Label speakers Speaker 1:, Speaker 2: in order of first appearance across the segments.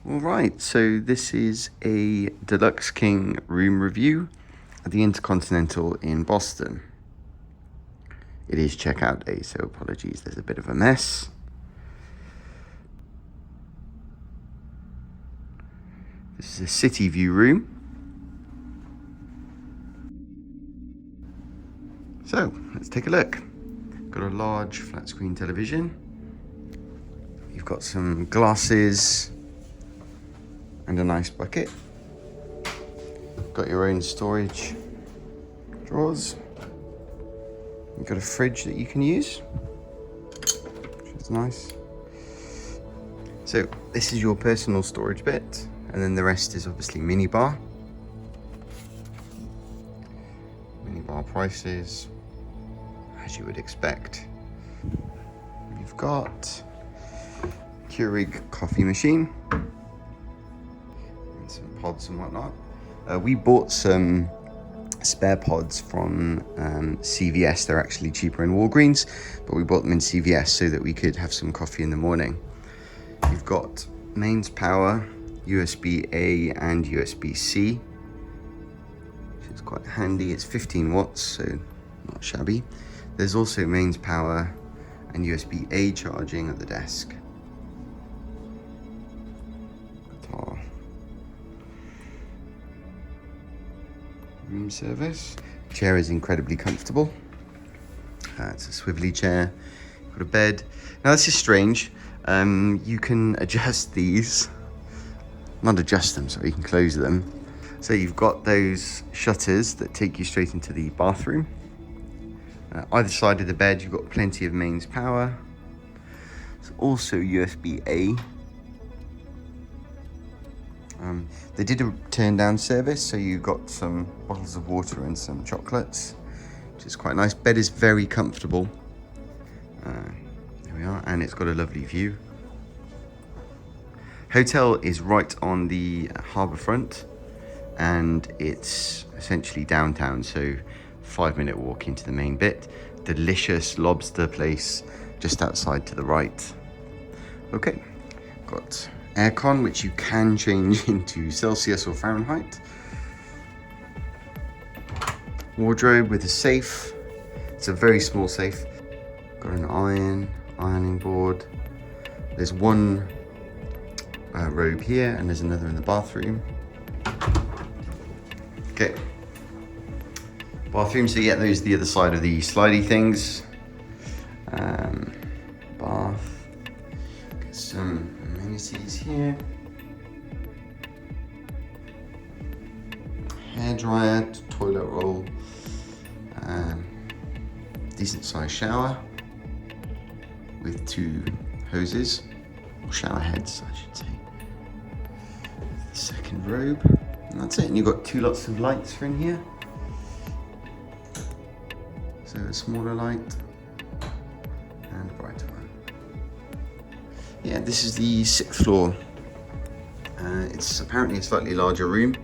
Speaker 1: All right, so this is a Deluxe King room review at the Intercontinental in Boston. It is checkout day, so apologies, there's a bit of a mess. This is a city view room. So, let's take a look. Got a large flat screen television. You've got some glasses and a nice bucket. Got your own storage drawers. You've got a fridge that you can use, which is nice. So this is your personal storage bit, and then the rest is obviously minibar. Minibar prices, as you would expect. You've got Keurig coffee machine and some pods and whatnot. We bought some spare pods from CVS. They're actually cheaper in Walgreens, but we bought them in CVS so that we could have some coffee in the morning. You've got mains power, USB-A and USB-C, which is quite handy. It's 15 watts, so not shabby. There's also mains power and USB-A charging at the desk. Guitar. Room service. Chair is incredibly comfortable. It's a swivelly chair. Got a bed. Now this is strange. You can adjust these. Not adjust them, sorry, you can close them. So you've got those shutters that take you straight into the bathroom. Either side of the bed, you've got plenty of mains power. It's also USB-A. They did a turn down service, so you got some bottles of water and some chocolates, which is quite nice. Bed is very comfortable. There we are, and it's got a lovely view. Hotel is right on the harbour front, and it's essentially downtown, so 5-minute walk into the main bit. Delicious lobster place just outside to the right. Okay, got aircon, which you can change into Celsius or Fahrenheit. Wardrobe with a safe. It's a very small safe. Got an ironing board. There's one robe here, and there's another in the bathroom. Okay. Bathroom, so yeah, those are the other side of the slidey things. Bath. Get some amenities here. Hairdryer, toilet roll, decent sized shower with 2 hoses, or shower heads, I should say. The second robe, and that's it. And you've got 2 lots of lights for in here. So a smaller light and a brighter one. Yeah, this is the 6th floor. It's apparently a slightly larger room.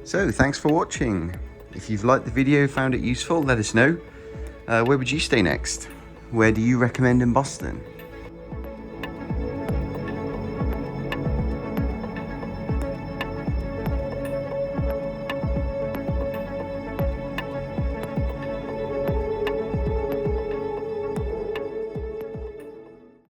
Speaker 1: So thanks for watching. If you've liked the video, found it useful, let us know. Where would you stay next? Where do you recommend in Boston?